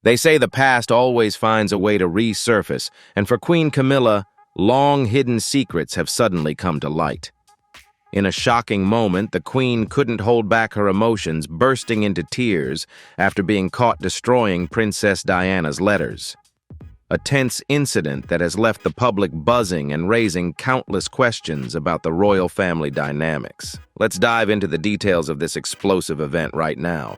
They say the past always finds a way to resurface, and for Queen Camilla, long-hidden secrets have suddenly come to light. In a shocking moment, the Queen couldn't hold back her emotions, bursting into tears after being caught destroying Princess Diana's letters. A tense incident that has left the public buzzing and raising countless questions about the royal family dynamics. Let's dive into the details of this explosive event right now.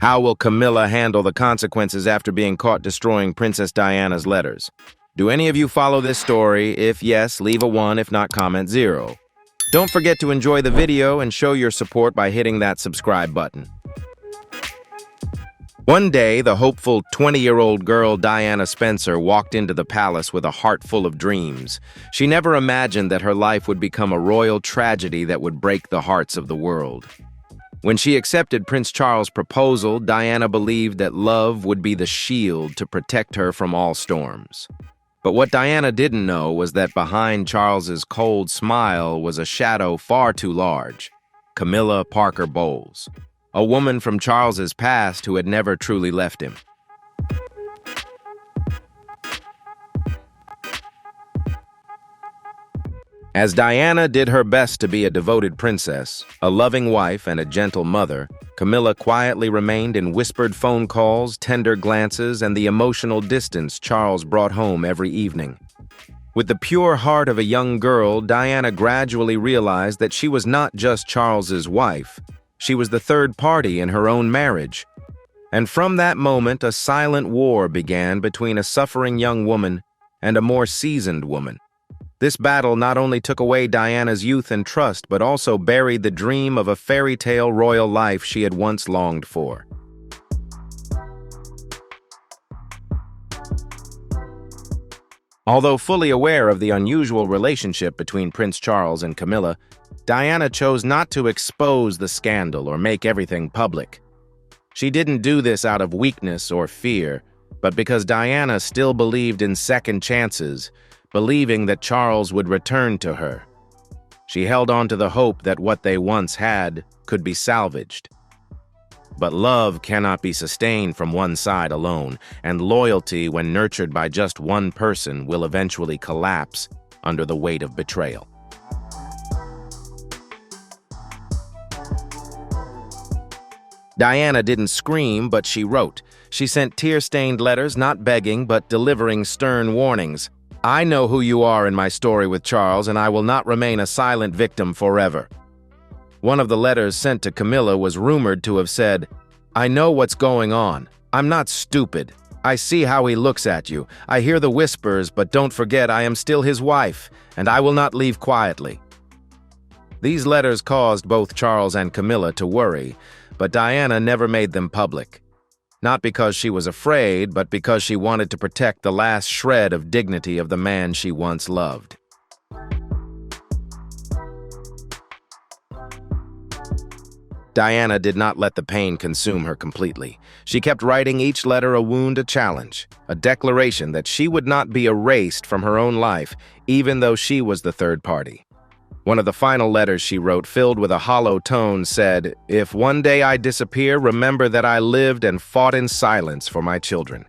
How will Camilla handle the consequences after being caught destroying Princess Diana's letters? Do any of you follow this story? If yes, leave a 1, if not, comment 0. Don't forget to enjoy the video and show your support by hitting that subscribe button. One day, the hopeful 20-year-old girl Diana Spencer walked into the palace with a heart full of dreams. She never imagined that her life would become a royal tragedy that would break the hearts of the world. When she accepted Prince Charles' proposal, Diana believed that love would be the shield to protect her from all storms. But what Diana didn't know was that behind Charles's cold smile was a shadow far too large: Camilla Parker Bowles, a woman from Charles's past who had never truly left him. As Diana did her best to be a devoted princess, a loving wife, and a gentle mother, Camilla quietly remained in whispered phone calls, tender glances, and the emotional distance Charles brought home every evening. With the pure heart of a young girl, Diana gradually realized that she was not just Charles's wife. She was the third party in her own marriage. And from that moment, a silent war began between a suffering young woman and a more seasoned woman. This battle not only took away Diana's youth and trust, but also buried the dream of a fairy tale royal life she had once longed for. Although fully aware of the unusual relationship between Prince Charles and Camilla, Diana chose not to expose the scandal or make everything public. She didn't do this out of weakness or fear, but because Diana still believed in second chances, believing that Charles would return to her. She held on to the hope that what they once had could be salvaged. But love cannot be sustained from one side alone, and loyalty, when nurtured by just one person, will eventually collapse under the weight of betrayal. Diana didn't scream, but she wrote. She sent tear-stained letters, not begging, but delivering stern warnings. "I know who you are in my story with Charles, and I will not remain a silent victim forever." One of the letters sent to Camilla was rumored to have said, "I know what's going on. I'm not stupid. I see how he looks at you. I hear the whispers, but don't forget I am still his wife, and I will not leave quietly." These letters caused both Charles and Camilla to worry, but Diana never made them public. Not because she was afraid, but because she wanted to protect the last shred of dignity of the man she once loved. Diana did not let the pain consume her completely. She kept writing each letter a wound, a challenge, a declaration that she would not be erased from her own life, even though she was the third party. One of the final letters she wrote, filled with a hollow tone, said, "If one day I disappear, remember that I lived and fought in silence for my children."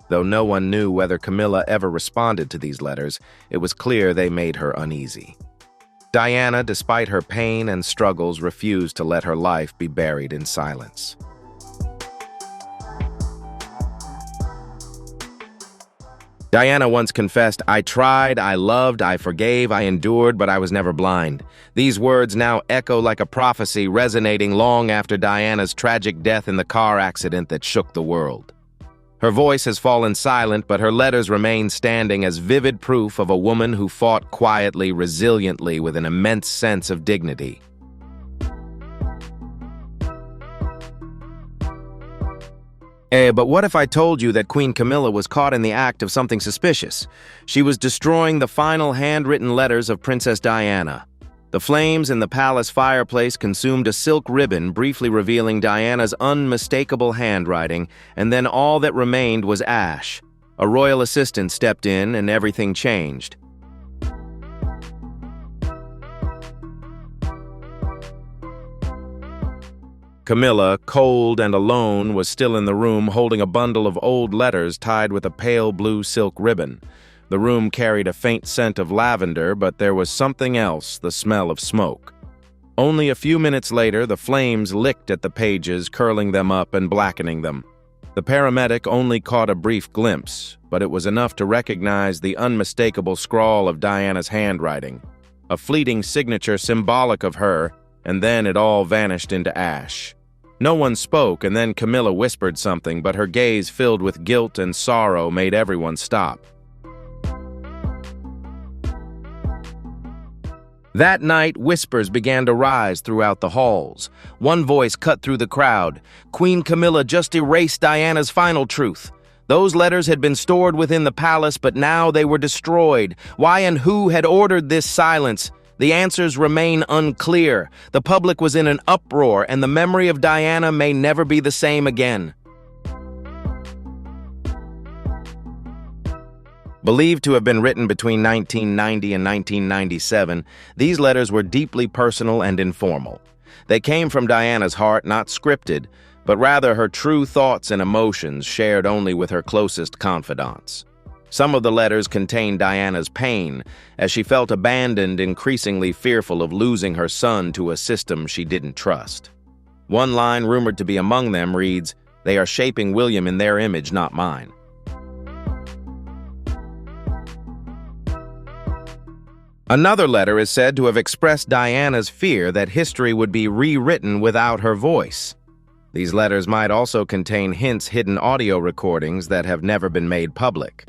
Though no one knew whether Camilla ever responded to these letters, it was clear they made her uneasy. Diana, despite her pain and struggles, refused to let her life be buried in silence. Diana once confessed, "I tried, I loved, I forgave, I endured, but I was never blind." These words now echo like a prophecy, resonating long after Diana's tragic death in the car accident that shook the world. Her voice has fallen silent, but her letters remain standing as vivid proof of a woman who fought quietly, resiliently, with an immense sense of dignity. But what if I told you that Queen Camilla was caught in the act of something suspicious? She was destroying the final handwritten letters of Princess Diana. The flames in the palace fireplace consumed a silk ribbon, briefly revealing Diana's unmistakable handwriting, and then all that remained was ash. A royal assistant stepped in, and everything changed. Camilla, cold and alone, was still in the room holding a bundle of old letters tied with a pale blue silk ribbon. The room carried a faint scent of lavender, but there was something else, the smell of smoke. Only a few minutes later, the flames licked at the pages, curling them up and blackening them. The paramedic only caught a brief glimpse, but it was enough to recognize the unmistakable scrawl of Diana's handwriting, a fleeting signature symbolic of her, and then it all vanished into ash. No one spoke, and then Camilla whispered something, but her gaze filled with guilt and sorrow made everyone stop. That night, whispers began to rise throughout the halls. One voice cut through the crowd. Queen Camilla just erased Diana's final truth. Those letters had been stored within the palace, but now they were destroyed. Why and who had ordered this silence? The answers remain unclear. The public was in an uproar, and the memory of Diana may never be the same again. Believed to have been written between 1990 and 1997, these letters were deeply personal and informal. They came from Diana's heart, not scripted, but rather her true thoughts and emotions shared only with her closest confidants. Some of the letters contained Diana's pain, as she felt abandoned, increasingly fearful of losing her son to a system she didn't trust. One line rumored to be among them reads, "They are shaping William in their image, not mine." Another letter is said to have expressed Diana's fear that history would be rewritten without her voice. These letters might also contain hints hidden audio recordings that have never been made public.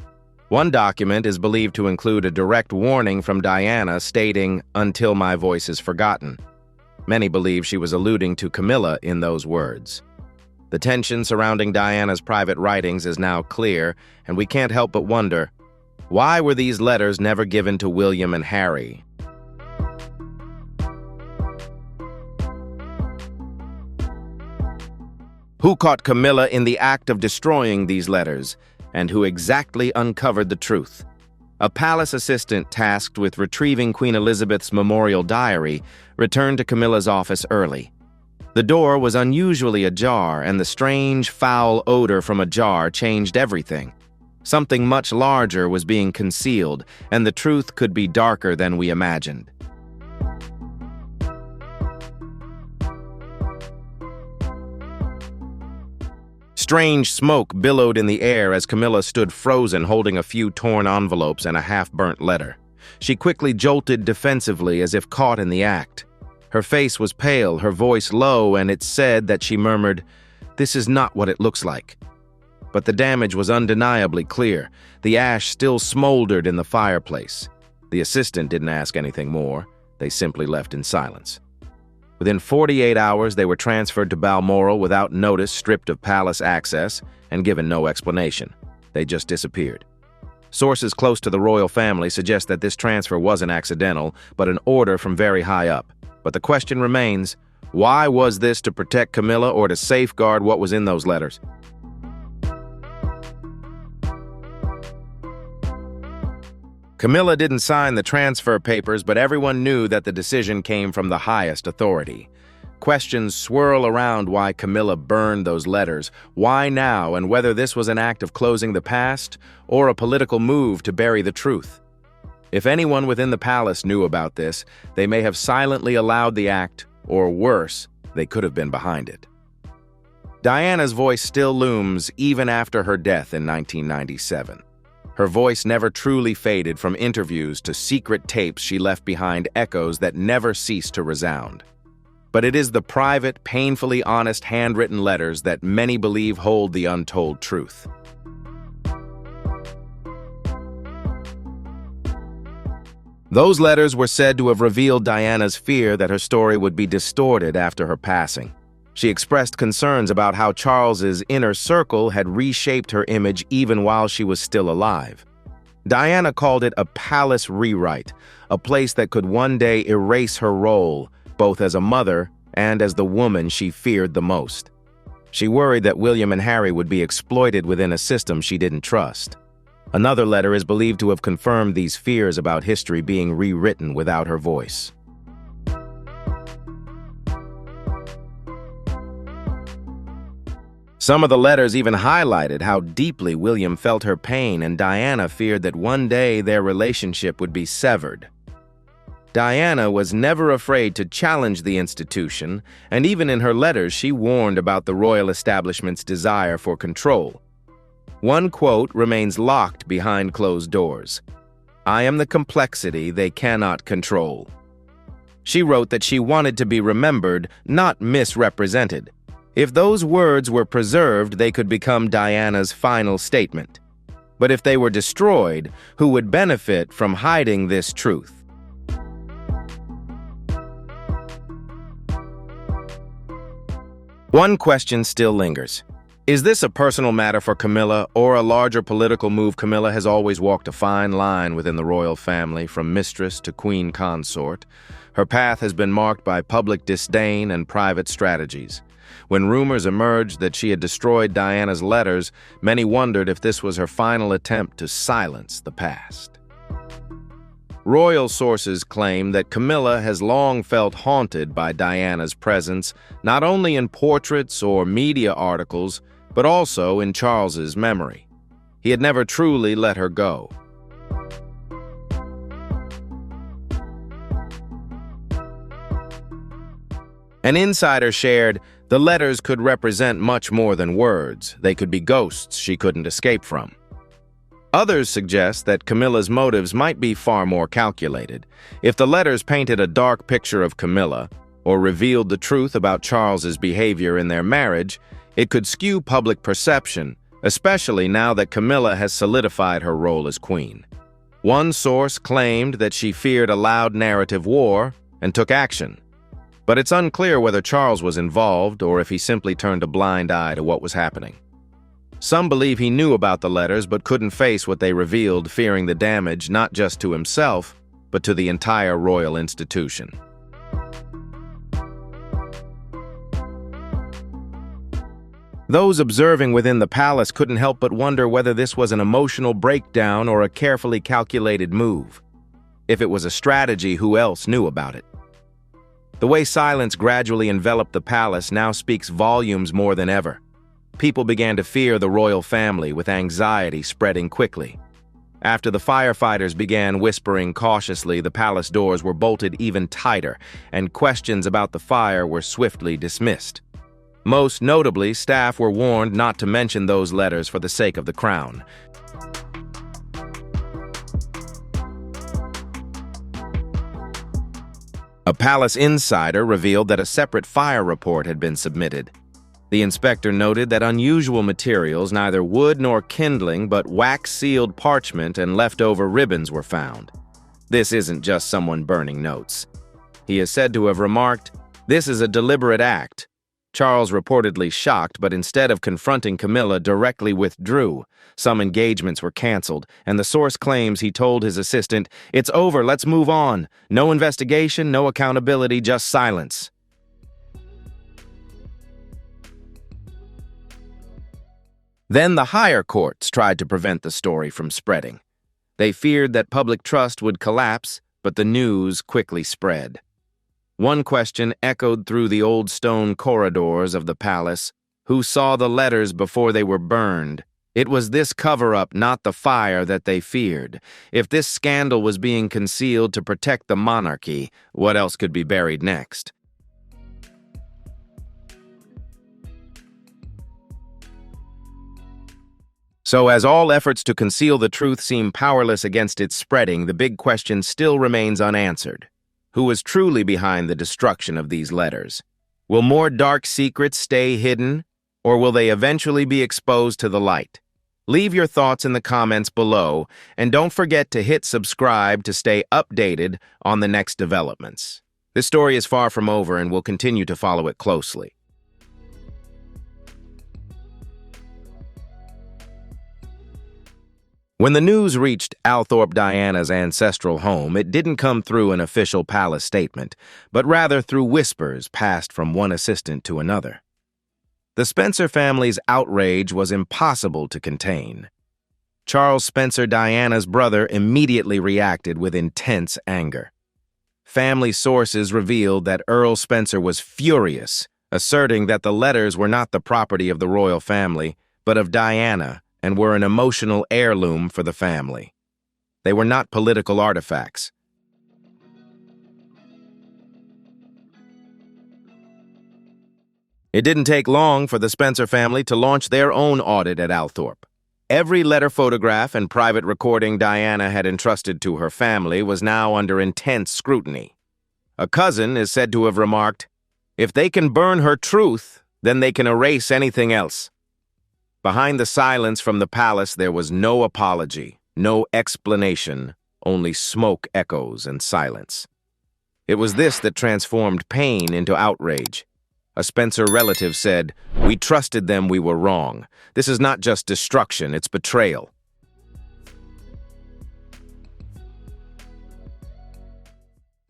One document is believed to include a direct warning from Diana stating, "Until my voice is forgotten." Many believe she was alluding to Camilla in those words. The tension surrounding Diana's private writings is now clear, and we can't help but wonder, why were these letters never given to William and Harry? Who caught Camilla in the act of destroying these letters, and who exactly uncovered the truth? A palace assistant tasked with retrieving Queen Elizabeth's memorial diary returned to Camilla's office early. The door was unusually ajar, and the strange, foul odor from a jar changed everything. Something much larger was being concealed, and the truth could be darker than we imagined. Strange smoke billowed in the air as Camilla stood frozen, holding a few torn envelopes and a half-burnt letter. She quickly jolted defensively as if caught in the act. Her face was pale, her voice low, and it said that she murmured, "This is not what it looks like." But the damage was undeniably clear. The ash still smoldered in the fireplace. The assistant didn't ask anything more. They simply left in silence. Within 48 hours, they were transferred to Balmoral without notice, stripped of palace access, and given no explanation. They just disappeared. Sources close to the royal family suggest that this transfer wasn't accidental, but an order from very high up. But the question remains, why was this to protect Camilla or to safeguard what was in those letters? Camilla didn't sign the transfer papers, but everyone knew that the decision came from the highest authority. Questions swirl around why Camilla burned those letters, why now, and whether this was an act of closing the past or a political move to bury the truth. If anyone within the palace knew about this, they may have silently allowed the act, or worse, they could have been behind it. Diana's voice still looms even after her death in 1997. Her voice never truly faded. From interviews to secret tapes she left behind echoes that never ceased to resound. But it is the private, painfully honest handwritten letters that many believe hold the untold truth. Those letters were said to have revealed Diana's fear that her story would be distorted after her passing. She expressed concerns about how Charles's inner circle had reshaped her image even while she was still alive. Diana called it a palace rewrite, a place that could one day erase her role, both as a mother and as the woman she feared the most. She worried that William and Harry would be exploited within a system she didn't trust. Another letter is believed to have confirmed these fears about history being rewritten without her voice. Some of the letters even highlighted how deeply William felt her pain, and Diana feared that one day their relationship would be severed. Diana was never afraid to challenge the institution, and even in her letters she warned about the royal establishment's desire for control. One quote remains locked behind closed doors: "I am the complexity they cannot control." She wrote that she wanted to be remembered, not misrepresented. If those words were preserved, they could become Diana's final statement. But if they were destroyed, who would benefit from hiding this truth? One question still lingers. Is this a personal matter for Camilla, or a larger political move? Camilla has always walked a fine line within the royal family, from mistress to queen consort. Her path has been marked by public disdain and private strategies. When rumors emerged that she had destroyed Diana's letters, many wondered if this was her final attempt to silence the past. Royal sources claim that Camilla has long felt haunted by Diana's presence, not only in portraits or media articles, but also in Charles's memory. He had never truly let her go. An insider shared, the letters could represent much more than words. They could be ghosts she couldn't escape from. Others suggest that Camilla's motives might be far more calculated. If the letters painted a dark picture of Camilla, or revealed the truth about Charles's behavior in their marriage, it could skew public perception, especially now that Camilla has solidified her role as queen. One source claimed that she feared a loud narrative war and took action. But it's unclear whether Charles was involved or if he simply turned a blind eye to what was happening. Some believe he knew about the letters but couldn't face what they revealed, fearing the damage not just to himself, but to the entire royal institution. Those observing within the palace couldn't help but wonder whether this was an emotional breakdown or a carefully calculated move. If it was a strategy, who else knew about it? The way silence gradually enveloped the palace now speaks volumes more than ever. People began to fear the royal family, with anxiety spreading quickly. After the firefighters began whispering cautiously, the palace doors were bolted even tighter, and questions about the fire were swiftly dismissed. Most notably, staff were warned not to mention those letters for the sake of the crown. A palace insider revealed that a separate fire report had been submitted. The inspector noted that unusual materials, neither wood nor kindling, but wax-sealed parchment and leftover ribbons were found. This isn't just someone burning notes. He is said to have remarked, "This is a deliberate act." Charles reportedly shocked, but instead of confronting Camilla, directly withdrew. Some engagements were canceled, and the source claims he told his assistant, "It's over, let's move on. No investigation, no accountability, just silence." Then the higher courts tried to prevent the story from spreading. They feared that public trust would collapse, but the news quickly spread. One question echoed through the old stone corridors of the palace: who saw the letters before they were burned? It was this cover-up, not the fire, that they feared. If this scandal was being concealed to protect the monarchy, what else could be buried next? So as all efforts to conceal the truth seem powerless against its spreading, the big question still remains unanswered. Who was truly behind the destruction of these letters? Will more dark secrets stay hidden, or will they eventually be exposed to the light? Leave your thoughts in the comments below, and don't forget to hit subscribe to stay updated on the next developments. This story is far from over, and we'll continue to follow it closely. When the news reached Althorpe Diana's ancestral home, it didn't come through an official palace statement, but rather through whispers passed from one assistant to another. The Spencer family's outrage was impossible to contain. Charles Spencer, Diana's brother, immediately reacted with intense anger. Family sources revealed that Earl Spencer was furious asserting that the letters were not the property of the royal family, but of Diana, and were an emotional heirloom for the family. They were not political artifacts. It didn't take long for the Spencer family to launch their own audit at Althorpe. Every letter photograph and private recording Diana had entrusted to her family was now under intense scrutiny. A cousin is said to have remarked, "If they can burn her truth, then they can erase anything else." Behind the silence from the palace, there was no apology, no explanation, only smoke echoes and silence. It was this that transformed pain into outrage. A Spencer relative said, "We trusted them, we were wrong. This is not just destruction, it's betrayal."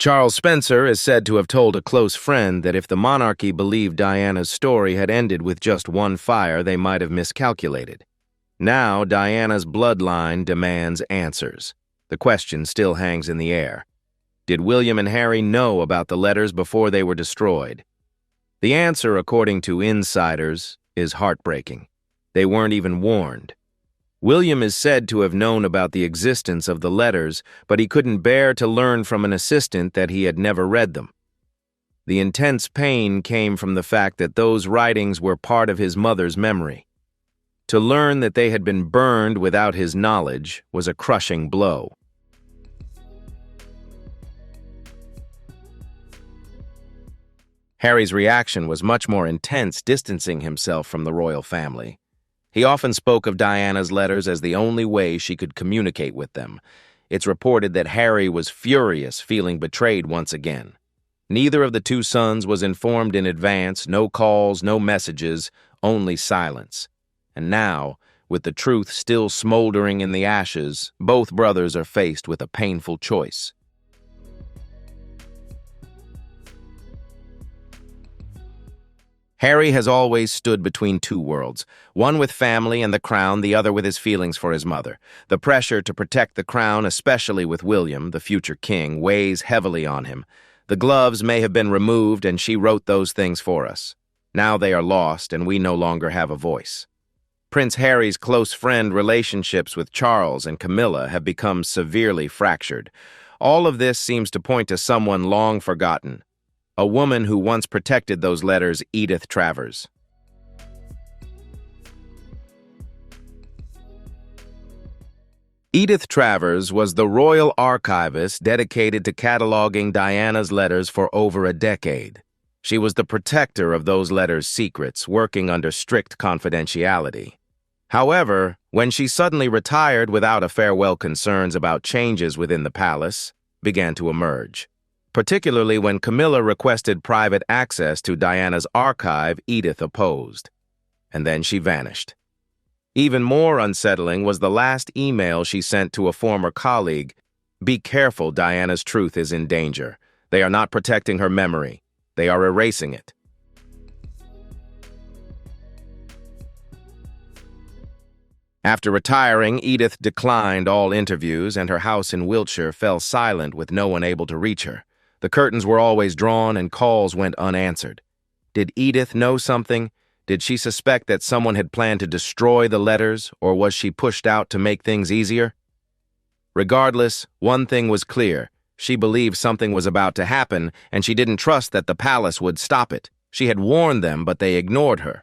Charles Spencer is said to have told a close friend that if the monarchy believed Diana's story had ended with just one fire, they might have miscalculated. Now, Diana's bloodline demands answers. The question still hangs in the air. Did William and Harry know about the letters before they were destroyed? The answer, according to insiders, is heartbreaking. They weren't even warned. William is said to have known about the existence of the letters, but he couldn't bear to learn from an assistant that he had never read them. The intense pain came from the fact that those writings were part of his mother's memory. To learn that they had been burned without his knowledge was a crushing blow. Harry's reaction was much more intense, distancing himself from the royal family. He often spoke of Diana's letters as the only way she could communicate with them. It's reported that Harry was furious, feeling betrayed once again. Neither of the two sons was informed in advance, no calls, no messages, only silence. And now, with the truth still smoldering in the ashes, both brothers are faced with a painful choice. Harry has always stood between two worlds, one with family and the crown, the other with his feelings for his mother. The pressure to protect the crown, especially with William, the future king, weighs heavily on him. The gloves may have been removed, and she wrote those things for us. Now they are lost, and we no longer have a voice. Prince Harry's close friend relationships with Charles and Camilla have become severely fractured. All of this seems to point to someone long forgotten. A woman who once protected those letters, Edith Travers. Edith Travers was the royal archivist dedicated to cataloging Diana's letters for over a decade. She was the protector of those letters' secrets, working under strict confidentiality. However, when she suddenly retired without a farewell, concerns about changes within the palace began to emerge. Particularly when Camilla requested private access to Diana's archive, Edith opposed. And then she vanished. Even more unsettling was the last email she sent to a former colleague. "Be careful, Diana's truth is in danger. They are not protecting her memory. They are erasing it." After retiring, Edith declined all interviews, and her house in Wiltshire fell silent with no one able to reach her. The curtains were always drawn and calls went unanswered. Did Edith know something? Did she suspect that someone had planned to destroy the letters, or was she pushed out to make things easier? Regardless, one thing was clear. She believed something was about to happen, and she didn't trust that the palace would stop it. She had warned them, but they ignored her.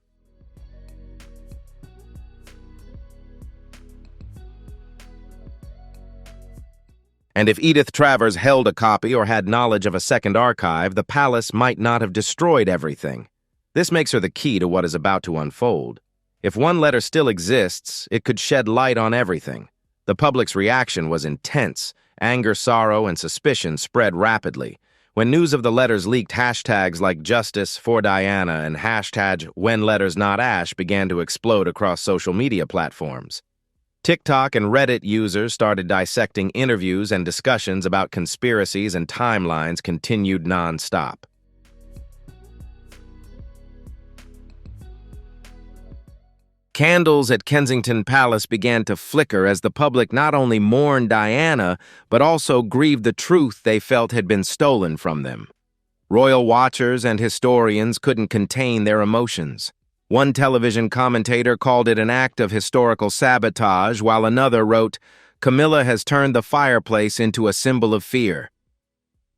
And if Edith Travers held a copy or had knowledge of a second archive, the palace might not have destroyed everything. This makes her the key to what is about to unfold. If one letter still exists, it could shed light on everything. The public's reaction was intense. Anger, sorrow, and suspicion spread rapidly. When news of the letters leaked, hashtags like Justice for Diana and hashtag #WhenLettersNotAsh began to explode across social media platforms. TikTok and Reddit users started dissecting interviews, and discussions about conspiracies and timelines continued non-stop. Candles at Kensington Palace began to flicker as the public not only mourned Diana, but also grieved the truth they felt had been stolen from them. Royal watchers and historians couldn't contain their emotions. One television commentator called it an act of historical sabotage, while another wrote, "Camilla has turned the fireplace into a symbol of fear."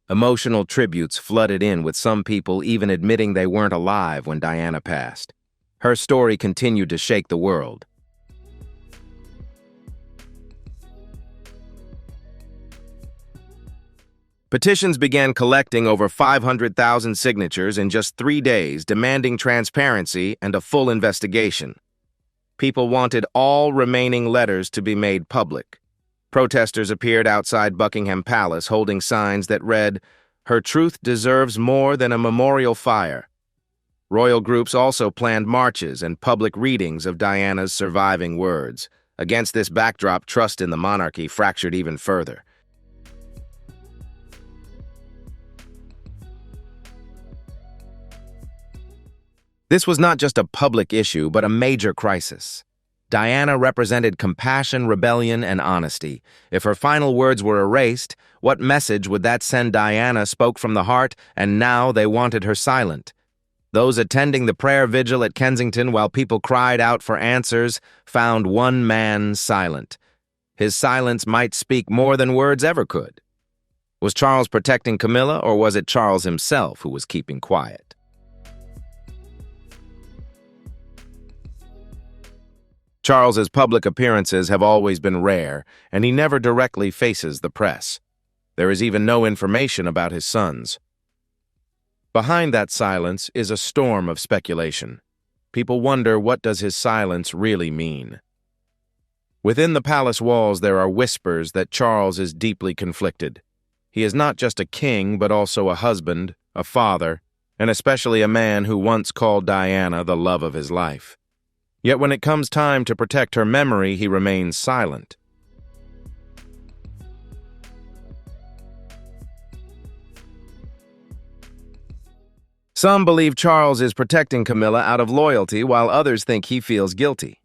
Emotional tributes flooded in, with some people even admitting they weren't alive when Diana passed. Her story continued to shake the world. Petitions began collecting over 500,000 signatures in just 3 days, demanding transparency and a full investigation. People wanted all remaining letters to be made public. Protesters appeared outside Buckingham Palace holding signs that read, "Her truth deserves more than a memorial fire." Royal groups also planned marches and public readings of Diana's surviving words. Against this backdrop, trust in the monarchy fractured even further. This was not just a public issue, but a major crisis. Diana represented compassion, rebellion, and honesty. If her final words were erased, what message would that send? Diana spoke from the heart, and now they wanted her silent. Those attending the prayer vigil at Kensington while people cried out for answers found one man silent. His silence might speak more than words ever could. Was Charles protecting Camilla, or was it Charles himself who was keeping quiet? Charles's public appearances have always been rare, and he never directly faces the press. There is even no information about his sons. Behind that silence is a storm of speculation. People wonder, what does his silence really mean? Within the palace walls there are whispers that Charles is deeply conflicted. He is not just a king, but also a husband, a father, and especially a man who once called Diana the love of his life. Yet when it comes time to protect her memory, he remains silent. Some believe Charles is protecting Camilla out of loyalty, while others think he feels guilty.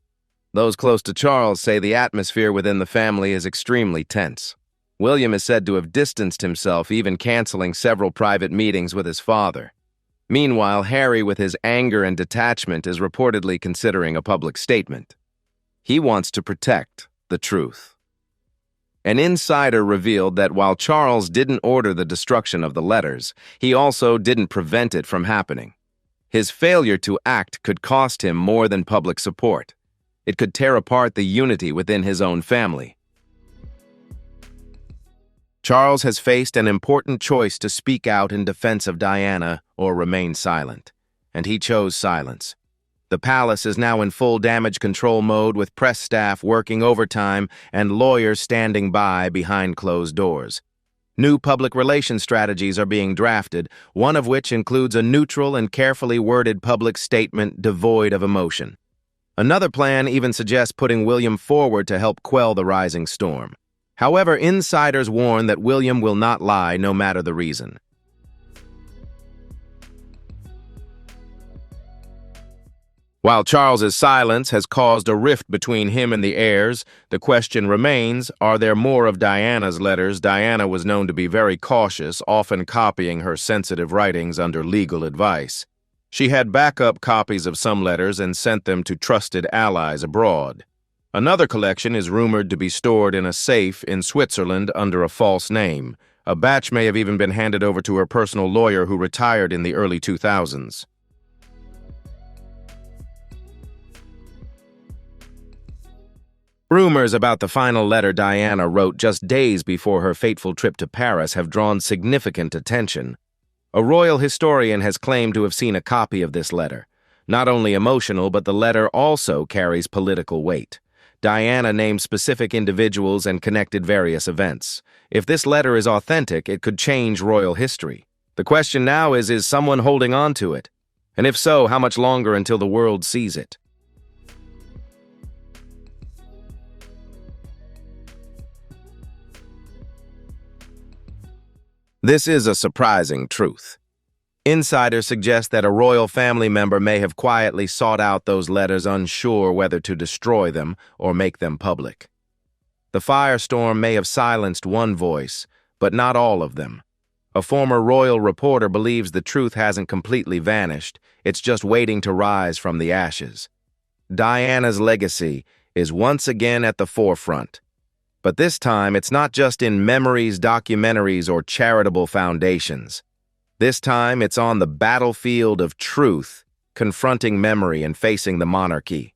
Those close to Charles say the atmosphere within the family is extremely tense. William is said to have distanced himself, even canceling several private meetings with his father. Meanwhile, Harry, with his anger and detachment, is reportedly considering a public statement. He wants to protect the truth. An insider revealed that while Charles didn't order the destruction of the letters, he also didn't prevent it from happening. His failure to act could cost him more than public support. It could tear apart the unity within his own family. Charles has faced an important choice to speak out in defense of Diana or remain silent, and he chose silence. The palace is now in full damage control mode, with press staff working overtime and lawyers standing by behind closed doors. New public relations strategies are being drafted, one of which includes a neutral and carefully worded public statement devoid of emotion. Another plan even suggests putting William forward to help quell the rising storm. However, insiders warn that William will not lie no matter the reason. While Charles's silence has caused a rift between him and the heirs, the question remains, are there more of Diana's letters? Diana was known to be very cautious, often copying her sensitive writings under legal advice. She had backup copies of some letters and sent them to trusted allies abroad. Another collection is rumored to be stored in a safe in Switzerland under a false name. A batch may have even been handed over to her personal lawyer, who retired in the early 2000s. Rumors about the final letter Diana wrote just days before her fateful trip to Paris have drawn significant attention. A royal historian has claimed to have seen a copy of this letter. Not only emotional, but the letter also carries political weight. Diana named specific individuals and connected various events. If this letter is authentic, it could change royal history. The question now is someone holding on to it? And if so, how much longer until the world sees it? This is a surprising truth. Insiders suggest that a royal family member may have quietly sought out those letters, unsure whether to destroy them or make them public. The firestorm may have silenced one voice, but not all of them. A former royal reporter believes the truth hasn't completely vanished, it's just waiting to rise from the ashes. Diana's legacy is once again at the forefront. But this time, it's not just in memories, documentaries, or charitable foundations. This time, it's on the battlefield of truth, confronting memory and facing the monarchy.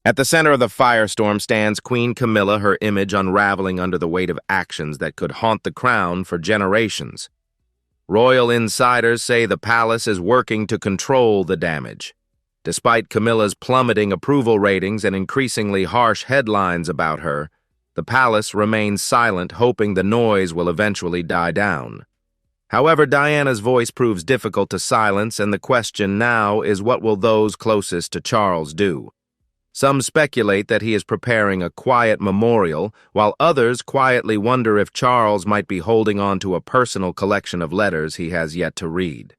At the center of the firestorm stands Queen Camilla, her image unraveling under the weight of actions that could haunt the crown for generations. Royal insiders say the palace is working to control the damage. Despite Camilla's plummeting approval ratings and increasingly harsh headlines about her, the palace remains silent, hoping the noise will eventually die down. However, Diana's voice proves difficult to silence, and the question now is, what will those closest to Charles do? Some speculate that he is preparing a quiet memorial, while others quietly wonder if Charles might be holding on to a personal collection of letters he has yet to read.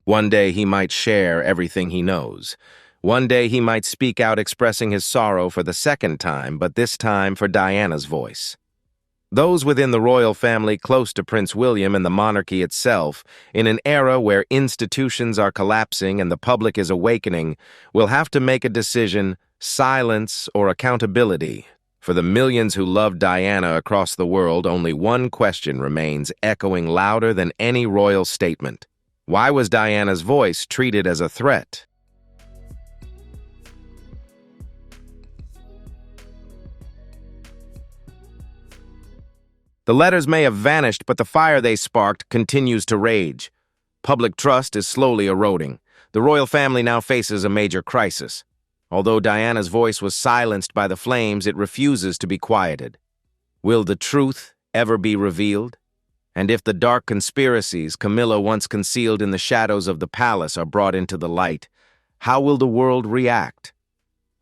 One day he might share everything he knows. One day he might speak out expressing his sorrow for the second time, but this time for Diana's voice. Those within the royal family close to Prince William and the monarchy itself, in an era where institutions are collapsing and the public is awakening, will have to make a decision: silence or accountability. For the millions who love Diana across the world, only one question remains, echoing louder than any royal statement. Why was Diana's voice treated as a threat? The letters may have vanished, but the fire they sparked continues to rage. Public trust is slowly eroding. The royal family now faces a major crisis. Although Diana's voice was silenced by the flames, it refuses to be quieted. Will the truth ever be revealed? And if the dark conspiracies Camilla once concealed in the shadows of the palace are brought into the light, how will the world react?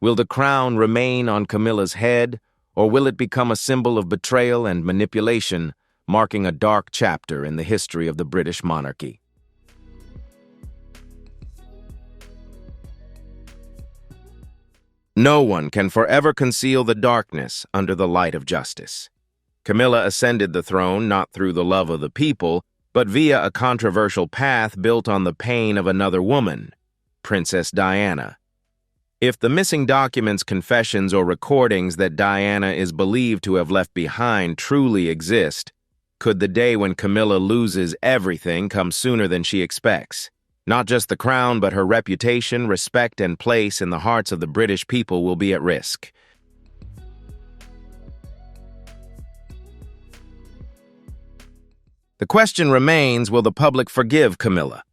Will the crown remain on Camilla's head, or will it become a symbol of betrayal and manipulation, marking a dark chapter in the history of the British monarchy? No one can forever conceal the darkness under the light of justice. Camilla ascended the throne not through the love of the people, but via a controversial path built on the pain of another woman, Princess Diana. If the missing documents, confessions, or recordings that Diana is believed to have left behind truly exist, could the day when Camilla loses everything come sooner than she expects? Not just the crown, but her reputation, respect, and place in the hearts of the British people will be at risk. The question remains, will the public forgive Camilla?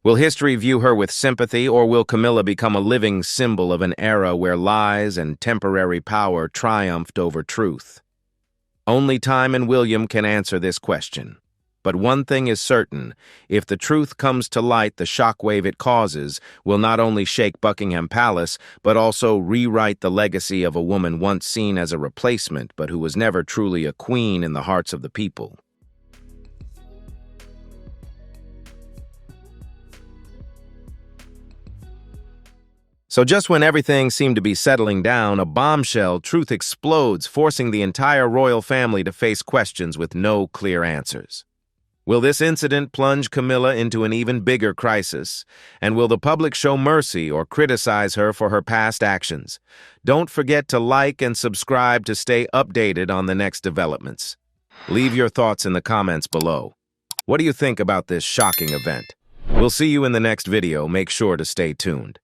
Will history view her with sympathy, or will Camilla become a living symbol of an era where lies and temporary power triumphed over truth? Only time and William can answer this question. But one thing is certain: if the truth comes to light, the shockwave it causes will not only shake Buckingham Palace, but also rewrite the legacy of a woman once seen as a replacement, but who was never truly a queen in the hearts of the people. So just when everything seemed to be settling down, a bombshell truth explodes, forcing the entire royal family to face questions with no clear answers. Will this incident plunge Camilla into an even bigger crisis? And will the public show mercy or criticize her for her past actions? Don't forget to like and subscribe to stay updated on the next developments. Leave your thoughts in the comments below. What do you think about this shocking event? We'll see you in the next video. Make sure to stay tuned.